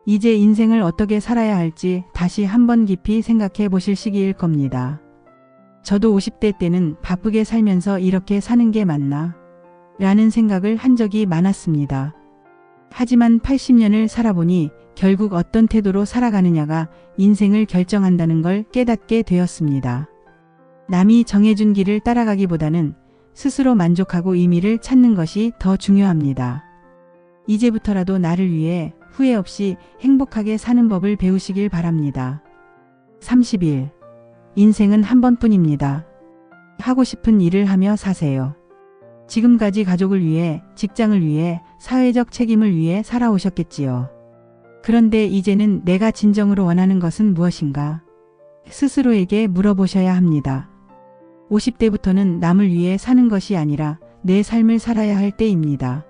이제 인생을 어떻게 살아야 할지 다시 한번 깊이 생각해 보실 시기일 겁니다. 저도 50대 때는 바쁘게 살면서 이렇게 사는 게 맞나? 라는 생각을 한 적이 많았습니다. 하지만 80년을 살아보니 결국 어떤 태도로 살아가느냐가 인생을 결정한다는 걸 깨닫게 되었습니다. 남이 정해준 길을 따라가기보다는 스스로 만족하고 의미를 찾는 것이 더 중요합니다. 이제부터라도 나를 위해 후회 없이 행복하게 사는 법을 배우시길 바랍니다. 30일. 인생은 한 번뿐입니다. 하고 싶은 일을 하며 사세요. 지금까지 가족을 위해, 직장을 위해, 사회적 책임을 위해 살아오셨겠지요. 그런데 이제는 내가 진정으로 원하는 것은 무엇인가? 스스로에게 물어보셔야 합니다. 50대부터는 남을 위해 사는 것이 아니라 내 삶을 살아야 할 때입니다.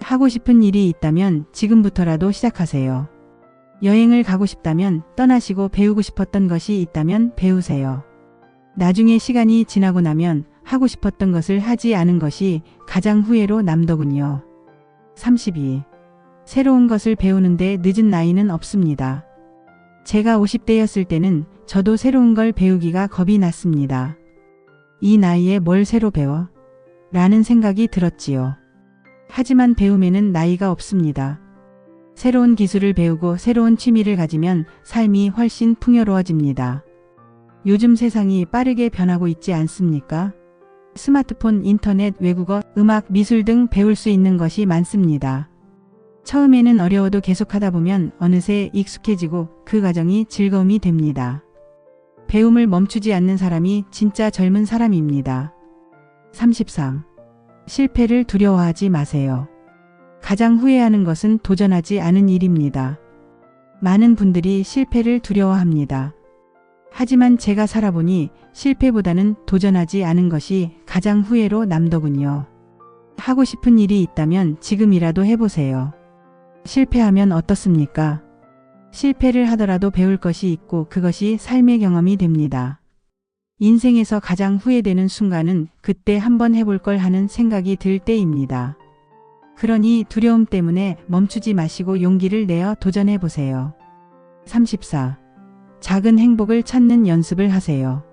하고 싶은 일이 있다면 지금부터라도 시작하세요. 여행을 가고 싶다면 떠나시고 배우고 싶었던 것이 있다면 배우세요. 나중에 시간이 지나고 나면 하고 싶었던 것을 하지 않은 것이 가장 후회로 남더군요. 32. 새로운 것을 배우는데 늦은 나이는 없습니다. 제가 50대였을 때는 저도 새로운 걸 배우기가 겁이 났습니다. 이 나이에 뭘 새로 배워? 라는 생각이 들었지요. 하지만 배움에는 나이가 없습니다. 새로운 기술을 배우고 새로운 취미를 가지면 삶이 훨씬 풍요로워집니다. 요즘 세상이 빠르게 변하고 있지 않습니까? 스마트폰, 인터넷, 외국어, 음악, 미술 등 배울 수 있는 것이 많습니다. 처음에는 어려워도 계속하다 보면 어느새 익숙해지고 그 과정이 즐거움이 됩니다. 배움을 멈추지 않는 사람이 진짜 젊은 사람입니다. 33. 실패를 두려워하지 마세요. 가장 후회하는 것은 도전하지 않은 일입니다. 많은 분들이 실패를 두려워합니다. 하지만 제가 살아보니 실패보다는 도전하지 않은 것이 가장 후회로 남더군요. 하고 싶은 일이 있다면 지금이라도 해보세요. 실패하면 어떻습니까? 실패를 하더라도 배울 것이 있고 그것이 삶의 경험이 됩니다. 인생에서 가장 후회되는 순간은 그때 한번 해볼 걸 하는 생각이 들 때입니다. 그러니 두려움 때문에 멈추지 마시고 용기를 내어 도전해 보세요. 34. 작은 행복을 찾는 연습을 하세요.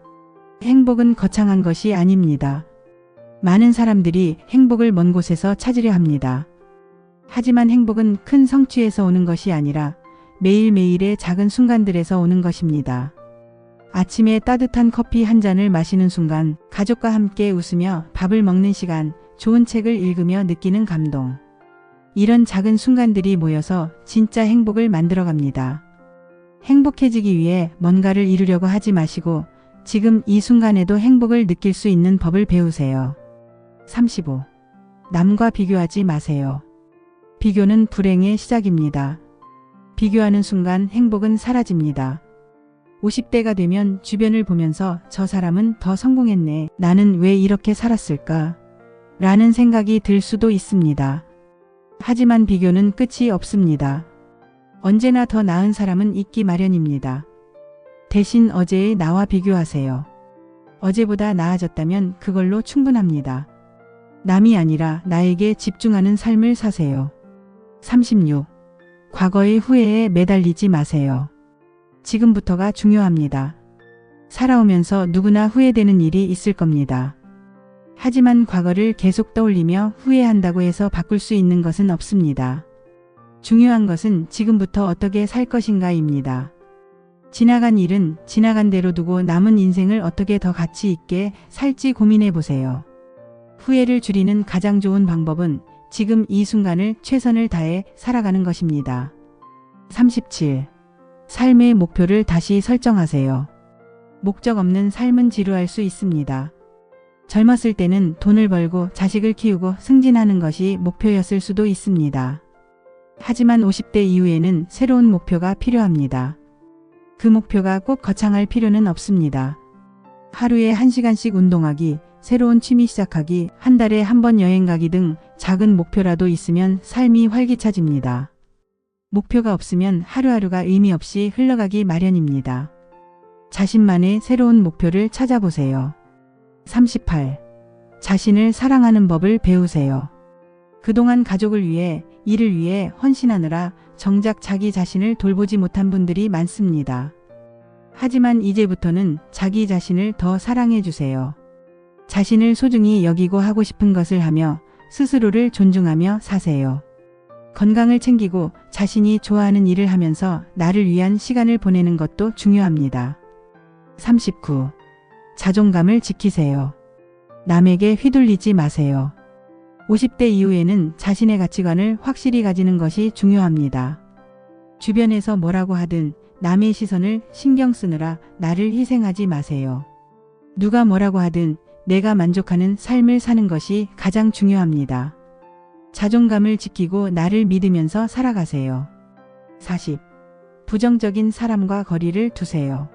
행복은 거창한 것이 아닙니다. 많은 사람들이 행복을 먼 곳에서 찾으려 합니다. 하지만 행복은 큰 성취에서 오는 것이 아니라 매일매일의 작은 순간들에서 오는 것입니다. 아침에 따뜻한 커피 한 잔을 마시는 순간, 가족과 함께 웃으며 밥을 먹는 시간, 좋은 책을 읽으며 느끼는 감동. 이런 작은 순간들이 모여서 진짜 행복을 만들어갑니다. 행복해지기 위해 뭔가를 이루려고 하지 마시고 지금 이 순간에도 행복을 느낄 수 있는 법을 배우세요. 35. 남과 비교하지 마세요. 비교는 불행의 시작입니다. 비교하는 순간 행복은 사라집니다. 50대가 되면 주변을 보면서 저 사람은 더 성공했네. 나는 왜 이렇게 살았을까? 라는 생각이 들 수도 있습니다. 하지만 비교는 끝이 없습니다. 언제나 더 나은 사람은 있기 마련입니다. 대신 어제의 나와 비교하세요. 어제보다 나아졌다면 그걸로 충분합니다. 남이 아니라 나에게 집중하는 삶을 사세요. 36. 과거의 후회에 매달리지 마세요. 지금부터가 중요합니다. 살아오면서 누구나 후회되는 일이 있을 겁니다. 하지만 과거를 계속 떠올리며 후회한다고 해서 바꿀 수 있는 것은 없습니다. 중요한 것은 지금부터 어떻게 살 것인가입니다. 지나간 일은 지나간 대로 두고 남은 인생을 어떻게 더 가치 있게 살지 고민해 보세요. 후회를 줄이는 가장 좋은 방법은 지금 이 순간을 최선을 다해 살아가는 것입니다. 37. 삶의 목표를 다시 설정하세요. 목적 없는 삶은 지루할 수 있습니다. 젊었을 때는 돈을 벌고 자식을 키우고 승진하는 것이 목표였을 수도 있습니다. 하지만 50대 이후에는 새로운 목표가 필요합니다. 그 목표가 꼭 거창할 필요는 없습니다. 하루에 1시간씩 운동하기, 새로운 취미 시작하기, 한 달에 한 번 여행 가기 등 작은 목표라도 있으면 삶이 활기차집니다. 목표가 없으면 하루하루가 의미 없이 흘러가기 마련입니다. 자신만의 새로운 목표를 찾아보세요. 38. 자신을 사랑하는 법을 배우세요. 그동안 가족을 위해, 일을 위해 헌신하느라 정작 자기 자신을 돌보지 못한 분들이 많습니다. 하지만 이제부터는 자기 자신을 더 사랑해 주세요. 자신을 소중히 여기고 하고 싶은 것을 하며 스스로를 존중하며 사세요. 건강을 챙기고 자신이 좋아하는 일을 하면서 나를 위한 시간을 보내는 것도 중요합니다. 39. 자존감을 지키세요. 남에게 휘둘리지 마세요. 50대 이후에는 자신의 가치관을 확실히 가지는 것이 중요합니다. 주변에서 뭐라고 하든 남의 시선을 신경 쓰느라 나를 희생하지 마세요. 누가 뭐라고 하든 내가 만족하는 삶을 사는 것이 가장 중요합니다. 자존감을 지키고 나를 믿으면서 살아가세요. 40. 부정적인 사람과 거리를 두세요.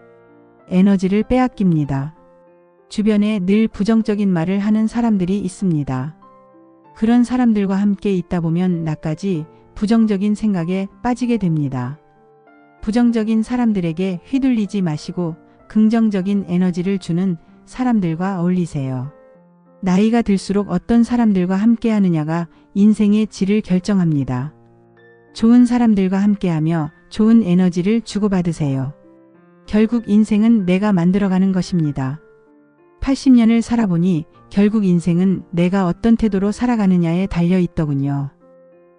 에너지를 빼앗깁니다. 주변에 늘 부정적인 말을 하는 사람들이 있습니다. 그런 사람들과 함께 있다 보면 나까지 부정적인 생각에 빠지게 됩니다. 부정적인 사람들에게 휘둘리지 마시고 긍정적인 에너지를 주는 사람들과 어울리세요. 나이가 들수록 어떤 사람들과 함께 하느냐가 인생의 질을 결정합니다. 좋은 사람들과 함께하며 좋은 에너지를 주고받으세요. 결국 인생은 내가 만들어가는 것입니다. 80년을 살아보니 결국 인생은 내가 어떤 태도로 살아가느냐에 달려 있더군요.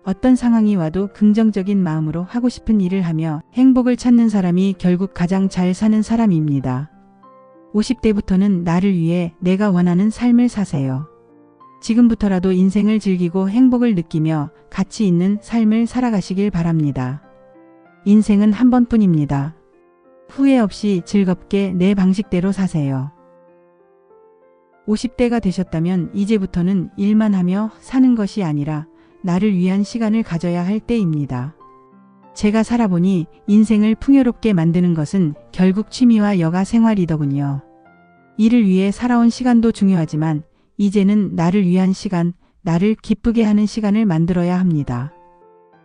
어떤 상황이 와도 긍정적인 마음으로 하고 싶은 일을 하며 행복을 찾는 사람이 결국 가장 잘 사는 사람입니다. 50대부터는 나를 위해 내가 원하는 삶을 사세요. 지금부터라도 인생을 즐기고 행복을 느끼며 가치 있는 삶을 살아가시길 바랍니다. 인생은 한 번뿐입니다. 후회 없이 즐겁게 내 방식대로 사세요. 50대가 되셨다면 이제부터는 일만 하며 사는 것이 아니라 나를 위한 시간을 가져야 할 때입니다. 제가 살아보니 인생을 풍요롭게 만드는 것은 결국 취미와 여가 생활이더군요. 이를 위해 살아온 시간도 중요하지만 이제는 나를 위한 시간, 나를 기쁘게 하는 시간을 만들어야 합니다.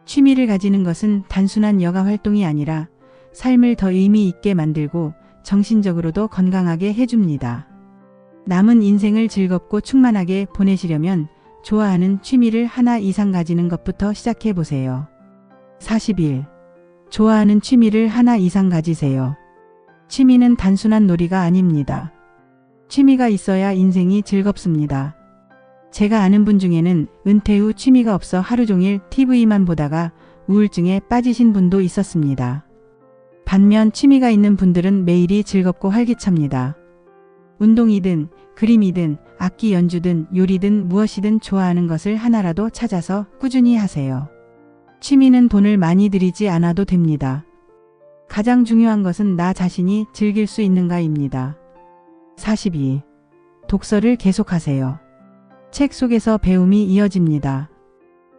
취미를 가지는 것은 단순한 여가 활동이 아니라 삶을 더 의미 있게 만들고 정신적으로도 건강하게 해줍니다. 남은 인생을 즐겁고 충만하게 보내시려면 좋아하는 취미를 하나 이상 가지는 것부터 시작해 보세요. 41. 좋아하는 취미를 하나 이상 가지세요. 취미는 단순한 놀이가 아닙니다. 취미가 있어야 인생이 즐겁습니다. 제가 아는 분 중에는 은퇴 후 취미가 없어 하루 종일 TV만 보다가 우울증에 빠지신 분도 있었습니다. 반면 취미가 있는 분들은 매일이 즐겁고 활기찹니다. 운동이든 그림이든 악기 연주든 요리든 무엇이든 좋아하는 것을 하나라도 찾아서 꾸준히 하세요. 취미는 돈을 많이 들이지 않아도 됩니다. 가장 중요한 것은 나 자신이 즐길 수 있는가입니다. 42. 독서를 계속하세요. 책 속에서 배움이 이어집니다.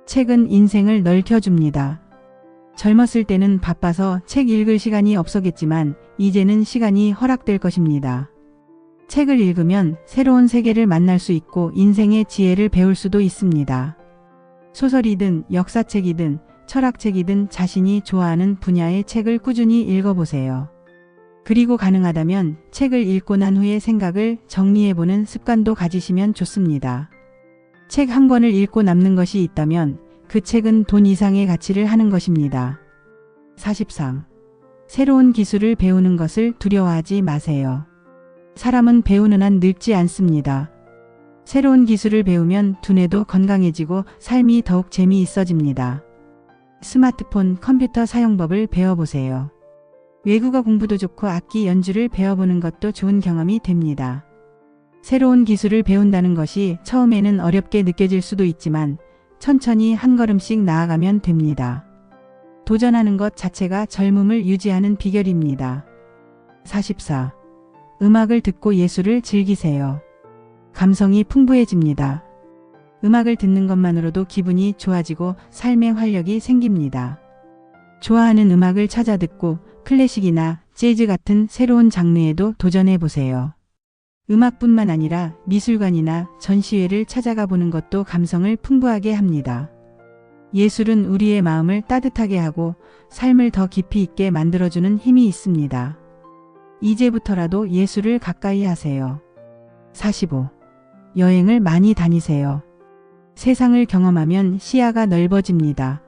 책은 인생을 넓혀줍니다. 젊었을 때는 바빠서 책 읽을 시간이 없었겠지만 이제는 시간이 허락될 것입니다. 책을 읽으면 새로운 세계를 만날 수 있고 인생의 지혜를 배울 수도 있습니다. 소설이든 역사책이든 철학책이든 자신이 좋아하는 분야의 책을 꾸준히 읽어보세요. 그리고 가능하다면 책을 읽고 난 후에 생각을 정리해보는 습관도 가지시면 좋습니다. 책 한 권을 읽고 남는 것이 있다면 그 책은 돈 이상의 가치를 하는 것입니다. 43. 새로운 기술을 배우는 것을 두려워하지 마세요. 사람은 배우는 한 늙지 않습니다. 새로운 기술을 배우면 두뇌도 건강해지고 삶이 더욱 재미있어집니다. 스마트폰, 컴퓨터 사용법을 배워보세요. 외국어 공부도 좋고 악기 연주를 배워보는 것도 좋은 경험이 됩니다. 새로운 기술을 배운다는 것이 처음에는 어렵게 느껴질 수도 있지만 천천히 한 걸음씩 나아가면 됩니다. 도전하는 것 자체가 젊음을 유지하는 비결입니다. 44. 음악을 듣고 예술을 즐기세요. 감성이 풍부해집니다. 음악을 듣는 것만으로도 기분이 좋아지고 삶의 활력이 생깁니다. 좋아하는 음악을 찾아 듣고 클래식이나 재즈 같은 새로운 장르에도 도전해 보세요. 음악뿐만 아니라 미술관이나 전시회를 찾아가 보는 것도 감성을 풍부하게 합니다. 예술은 우리의 마음을 따뜻하게 하고 삶을 더 깊이 있게 만들어주는 힘이 있습니다. 이제부터라도 예술을 가까이 하세요. 45. 여행을 많이 다니세요. 세상을 경험하면 시야가 넓어집니다.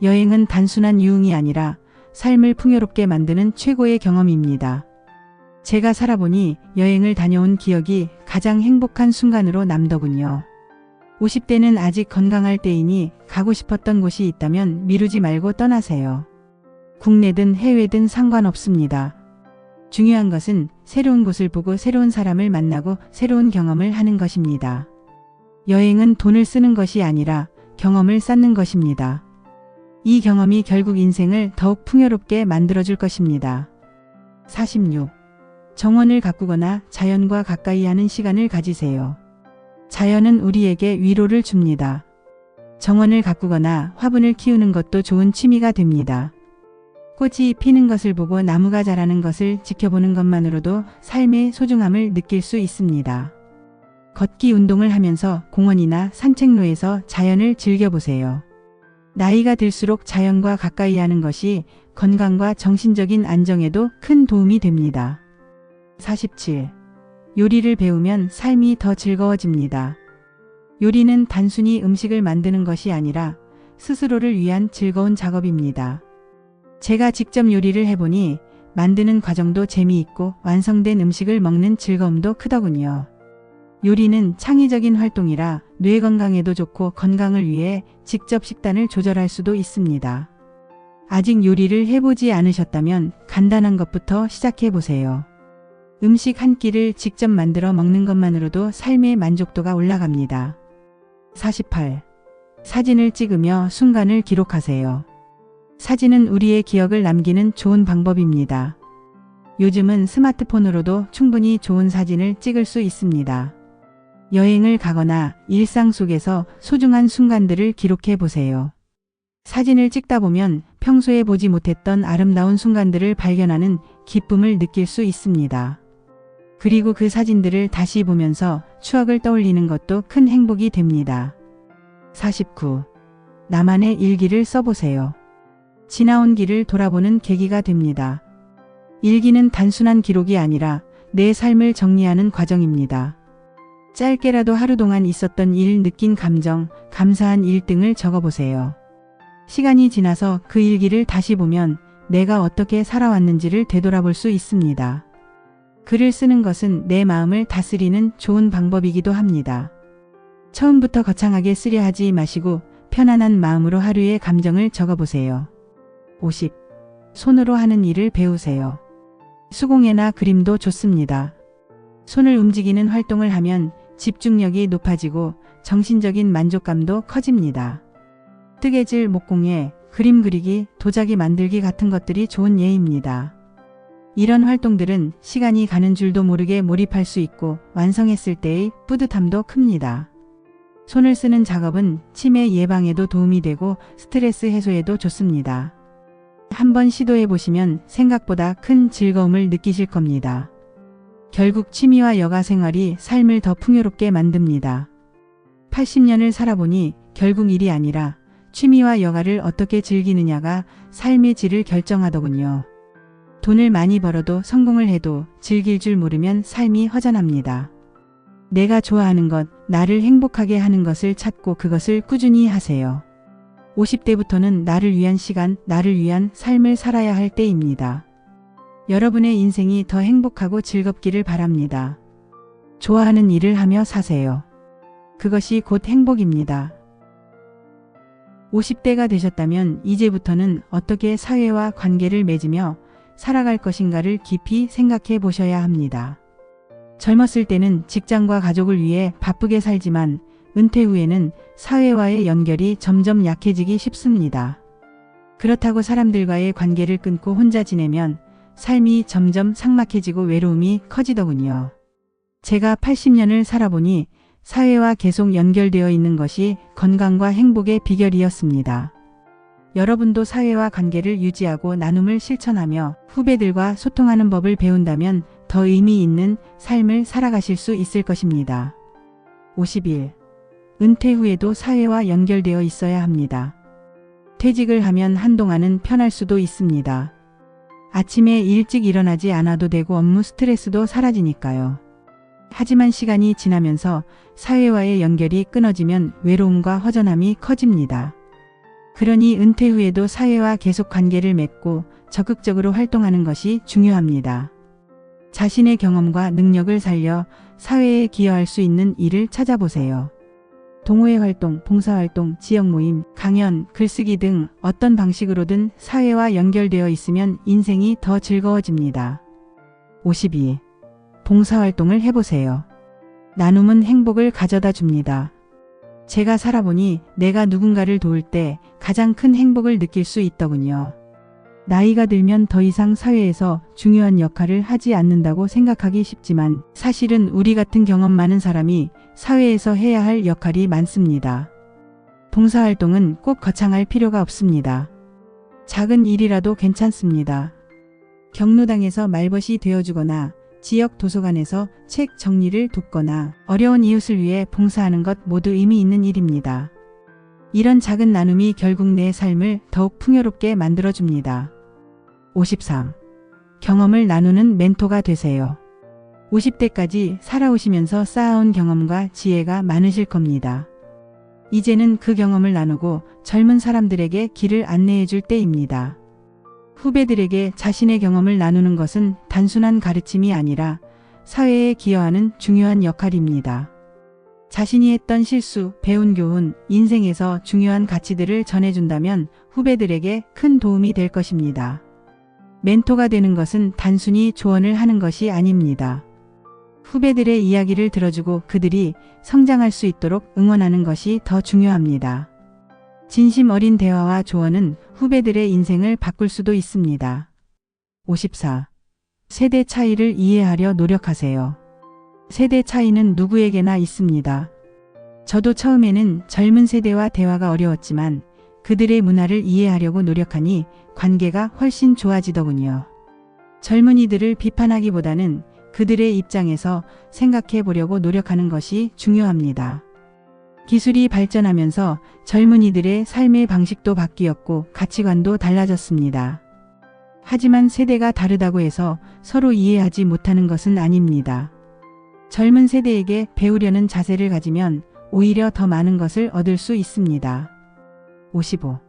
여행은 단순한 유흥이 아니라 삶을 풍요롭게 만드는 최고의 경험입니다. 제가 살아보니 여행을 다녀온 기억이 가장 행복한 순간으로 남더군요. 50대는 아직 건강할 때이니 가고 싶었던 곳이 있다면 미루지 말고 떠나세요. 국내든 해외든 상관없습니다. 중요한 것은 새로운 곳을 보고 새로운 사람을 만나고 새로운 경험을 하는 것입니다. 여행은 돈을 쓰는 것이 아니라 경험을 쌓는 것입니다. 이 경험이 결국 인생을 더욱 풍요롭게 만들어줄 것입니다. 46. 정원을 가꾸거나 자연과 가까이 하는 시간을 가지세요. 자연은 우리에게 위로를 줍니다. 정원을 가꾸거나 화분을 키우는 것도 좋은 취미가 됩니다. 꽃이 피는 것을 보고 나무가 자라는 것을 지켜보는 것만으로도 삶의 소중함을 느낄 수 있습니다. 걷기 운동을 하면서 공원이나 산책로에서 자연을 즐겨보세요. 나이가 들수록 자연과 가까이 하는 것이 건강과 정신적인 안정에도 큰 도움이 됩니다. 47. 요리를 배우면 삶이 더 즐거워집니다. 요리는 단순히 음식을 만드는 것이 아니라 스스로를 위한 즐거운 작업입니다. 제가 직접 요리를 해보니 만드는 과정도 재미있고 완성된 음식을 먹는 즐거움도 크더군요. 요리는 창의적인 활동이라 뇌 건강에도 좋고 건강을 위해 직접 식단을 조절할 수도 있습니다. 아직 요리를 해보지 않으셨다면 간단한 것부터 시작해보세요. 음식 한 끼를 직접 만들어 먹는 것만으로도 삶의 만족도가 올라갑니다. 48. 사진을 찍으며 순간을 기록하세요. 사진은 우리의 기억을 남기는 좋은 방법입니다. 요즘은 스마트폰으로도 충분히 좋은 사진을 찍을 수 있습니다. 여행을 가거나 일상 속에서 소중한 순간들을 기록해 보세요. 사진을 찍다 보면 평소에 보지 못했던 아름다운 순간들을 발견하는 기쁨을 느낄 수 있습니다. 그리고 그 사진들을 다시 보면서 추억을 떠올리는 것도 큰 행복이 됩니다. 49. 나만의 일기를 써보세요. 지나온 길을 돌아보는 계기가 됩니다. 일기는 단순한 기록이 아니라 내 삶을 정리하는 과정입니다. 짧게라도 하루 동안 있었던 일, 느낀 감정, 감사한 일 등을 적어보세요. 시간이 지나서 그 일기를 다시 보면 내가 어떻게 살아왔는지를 되돌아볼 수 있습니다. 글을 쓰는 것은 내 마음을 다스리는 좋은 방법이기도 합니다. 처음부터 거창하게 쓰려 하지 마시고 편안한 마음으로 하루의 감정을 적어보세요. 50. 손으로 하는 일을 배우세요. 수공예나 그림도 좋습니다. 손을 움직이는 활동을 하면 집중력이 높아지고 정신적인 만족감도 커집니다. 뜨개질, 목공예, 그림 그리기, 도자기 만들기 같은 것들이 좋은 예입니다. 이런 활동들은 시간이 가는 줄도 모르게 몰입할 수 있고 완성했을 때의 뿌듯함도 큽니다. 손을 쓰는 작업은 치매 예방에도 도움이 되고 스트레스 해소에도 좋습니다. 한번 시도해 보시면 생각보다 큰 즐거움을 느끼실 겁니다. 결국 취미와 여가 생활이 삶을 더 풍요롭게 만듭니다. 80년을 살아보니 결국 일이 아니라 취미와 여가를 어떻게 즐기느냐가 삶의 질을 결정하더군요. 돈을 많이 벌어도 성공을 해도 즐길 줄 모르면 삶이 허전합니다. 내가 좋아하는 것, 나를 행복하게 하는 것을 찾고 그것을 꾸준히 하세요. 50대부터는 나를 위한 시간, 나를 위한 삶을 살아야 할 때입니다. 여러분의 인생이 더 행복하고 즐겁기를 바랍니다. 좋아하는 일을 하며 사세요. 그것이 곧 행복입니다. 50대가 되셨다면 이제부터는 어떻게 사회와 관계를 맺으며 살아갈 것인가를 깊이 생각해 보셔야 합니다. 젊었을 때는 직장과 가족을 위해 바쁘게 살지만 은퇴 후에는 사회와의 연결이 점점 약해지기 쉽습니다. 그렇다고 사람들과의 관계를 끊고 혼자 지내면 삶이 점점 삭막해지고 외로움이 커지더군요. 제가 80년을 살아보니 사회와 계속 연결되어 있는 것이 건강과 행복의 비결이었습니다. 여러분도 사회와 관계를 유지하고 나눔을 실천하며 후배들과 소통하는 법을 배운다면 더 의미 있는 삶을 살아가실 수 있을 것입니다. 51. 은퇴 후에도 사회와 연결되어 있어야 합니다. 퇴직을 하면 한동안은 편할 수도 있습니다. 아침에 일찍 일어나지 않아도 되고 업무 스트레스도 사라지니까요. 하지만 시간이 지나면서 사회와의 연결이 끊어지면 외로움과 허전함이 커집니다. 그러니 은퇴 후에도 사회와 계속 관계를 맺고 적극적으로 활동하는 것이 중요합니다. 자신의 경험과 능력을 살려 사회에 기여할 수 있는 일을 찾아보세요. 동호회 활동, 봉사활동, 지역 모임, 강연, 글쓰기 등 어떤 방식으로든 사회와 연결되어 있으면 인생이 더 즐거워집니다. 52. 봉사활동을 해보세요. 나눔은 행복을 가져다 줍니다. 제가 살아보니 내가 누군가를 도울 때 가장 큰 행복을 느낄 수 있더군요. 나이가 들면 더 이상 사회에서 중요한 역할을 하지 않는다고 생각하기 쉽지만 사실은 우리 같은 경험 많은 사람이 사회에서 해야 할 역할이 많습니다. 봉사활동은 꼭 거창할 필요가 없습니다. 작은 일이라도 괜찮습니다. 경로당에서 말벗이 되어주거나 지역 도서관에서 책 정리를 돕거나 어려운 이웃을 위해 봉사하는 것 모두 의미 있는 일입니다. 이런 작은 나눔이 결국 내 삶을 더욱 풍요롭게 만들어줍니다. 53. 경험을 나누는 멘토가 되세요. 50대까지 살아오시면서 쌓아온 경험과 지혜가 많으실 겁니다. 이제는 그 경험을 나누고 젊은 사람들에게 길을 안내해 줄 때입니다. 후배들에게 자신의 경험을 나누는 것은 단순한 가르침이 아니라 사회에 기여하는 중요한 역할입니다. 자신이 했던 실수, 배운 교훈, 인생에서 중요한 가치들을 전해준다면 후배들에게 큰 도움이 될 것입니다. 멘토가 되는 것은 단순히 조언을 하는 것이 아닙니다. 후배들의 이야기를 들어주고 그들이 성장할 수 있도록 응원하는 것이 더 중요합니다. 진심 어린 대화와 조언은 후배들의 인생을 바꿀 수도 있습니다. 54. 세대 차이를 이해하려 노력하세요. 세대 차이는 누구에게나 있습니다. 저도 처음에는 젊은 세대와 대화가 어려웠지만 그들의 문화를 이해하려고 노력하니 관계가 훨씬 좋아지더군요. 젊은이들을 비판하기보다는 그들의 입장에서 생각해 보려고 노력하는 것이 중요합니다. 기술이 발전하면서 젊은이들의 삶의 방식도 바뀌었고 가치관도 달라졌습니다. 하지만 세대가 다르다고 해서 서로 이해하지 못하는 것은 아닙니다. 젊은 세대에게 배우려는 자세를 가지면 오히려 더 많은 것을 얻을 수 있습니다. 55.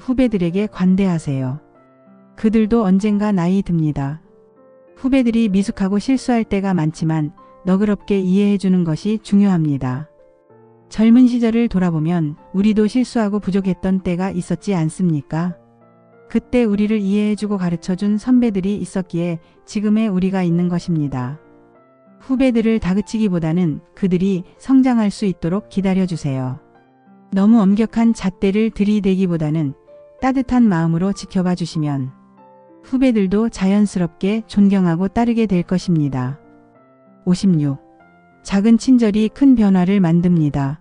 후배들에게 관대하세요. 그들도 언젠가 나이 듭니다. 후배들이 미숙하고 실수할 때가 많지만 너그럽게 이해해 주는 것이 중요합니다. 젊은 시절을 돌아보면 우리도 실수하고 부족했던 때가 있었지 않습니까? 그때 우리를 이해해주고 가르쳐준 선배들이 있었기에 지금의 우리가 있는 것입니다. 후배들을 다그치기보다는 그들이 성장할 수 있도록 기다려주세요. 너무 엄격한 잣대를 들이대기보다는 따뜻한 마음으로 지켜봐 주시면 후배들도 자연스럽게 존경하고 따르게 될 것입니다. 56. 작은 친절이 큰 변화를 만듭니다.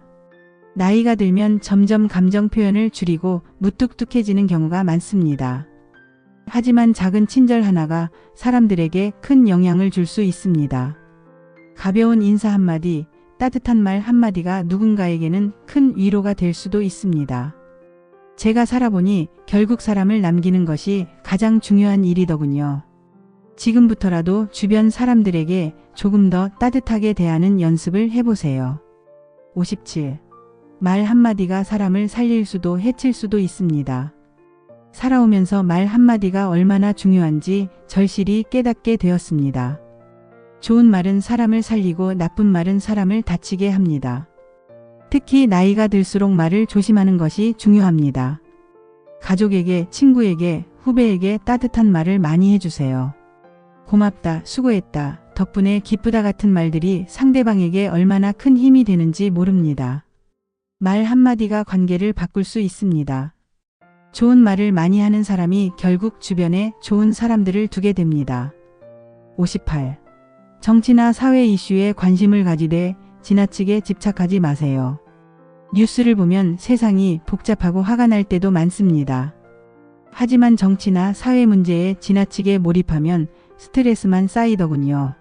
나이가 들면 점점 감정 표현을 줄이고 무뚝뚝해지는 경우가 많습니다. 하지만 작은 친절 하나가 사람들에게 큰 영향을 줄 수 있습니다. 가벼운 인사 한마디, 따뜻한 말 한마디가 누군가에게는 큰 위로가 될 수도 있습니다. 제가 살아보니 결국 사람을 남기는 것이 가장 중요한 일이더군요. 지금부터라도 주변 사람들에게 조금 더 따뜻하게 대하는 연습을 해보세요. 57. 말 한마디가 사람을 살릴 수도 해칠 수도 있습니다. 살아오면서 말 한마디가 얼마나 중요한지 절실히 깨닫게 되었습니다. 좋은 말은 사람을 살리고 나쁜 말은 사람을 다치게 합니다. 특히 나이가 들수록 말을 조심하는 것이 중요합니다. 가족에게, 친구에게, 후배에게 따뜻한 말을 많이 해주세요. 고맙다, 수고했다, 덕분에 기쁘다 같은 말들이 상대방에게 얼마나 큰 힘이 되는지 모릅니다. 말 한마디가 관계를 바꿀 수 있습니다. 좋은 말을 많이 하는 사람이 결국 주변에 좋은 사람들을 두게 됩니다. 58. 정치나 사회 이슈에 관심을 가지되 지나치게 집착하지 마세요. 뉴스를 보면 세상이 복잡하고 화가 날 때도 많습니다. 하지만 정치나 사회 문제에 지나치게 몰입하면 스트레스만 쌓이더군요.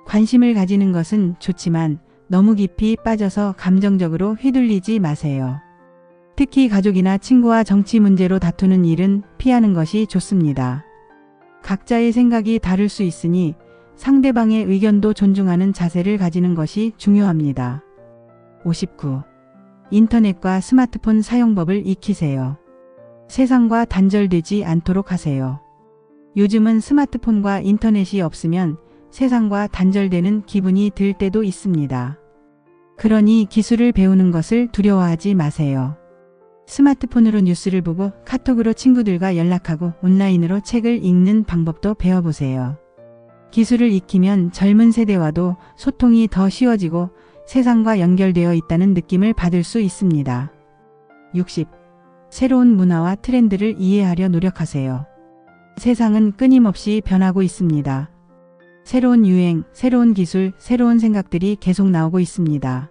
관심을 가지는 것은 좋지만 너무 깊이 빠져서 감정적으로 휘둘리지 마세요. 특히 가족이나 친구와 정치 문제로 다투는 일은 피하는 것이 좋습니다. 각자의 생각이 다를 수 있으니 상대방의 의견도 존중하는 자세를 가지는 것이 중요합니다. 59. 인터넷과 스마트폰 사용법을 익히세요. 세상과 단절되지 않도록 하세요. 요즘은 스마트폰과 인터넷이 없으면 세상과 단절되는 기분이 들 때도 있습니다. 그러니 기술을 배우는 것을 두려워하지 마세요. 스마트폰으로 뉴스를 보고 카톡으로 친구들과 연락하고 온라인으로 책을 읽는 방법도 배워보세요. 기술을 익히면 젊은 세대와도 소통이 더 쉬워지고 세상과 연결되어 있다는 느낌을 받을 수 있습니다. 60. 새로운 문화와 트렌드를 이해하려 노력하세요. 세상은 끊임없이 변하고 있습니다. 새로운 유행, 새로운 기술, 새로운 생각들이 계속 나오고 있습니다.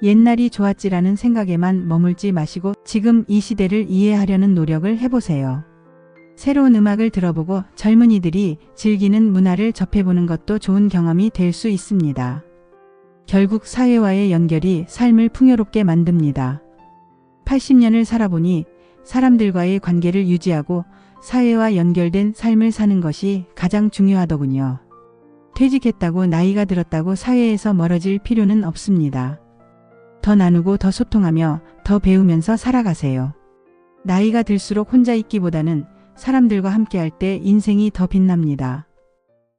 옛날이 좋았지라는 생각에만 머물지 마시고 지금 이 시대를 이해하려는 노력을 해보세요. 새로운 음악을 들어보고 젊은이들이 즐기는 문화를 접해보는 것도 좋은 경험이 될 수 있습니다. 결국 사회와의 연결이 삶을 풍요롭게 만듭니다. 80년을 살아보니 사람들과의 관계를 유지하고 사회와 연결된 삶을 사는 것이 가장 중요하더군요. 퇴직했다고 나이가 들었다고 사회에서 멀어질 필요는 없습니다. 더 나누고 더 소통하며 더 배우면서 살아가세요. 나이가 들수록 혼자 있기보다는 사람들과 함께할 때 인생이 더 빛납니다.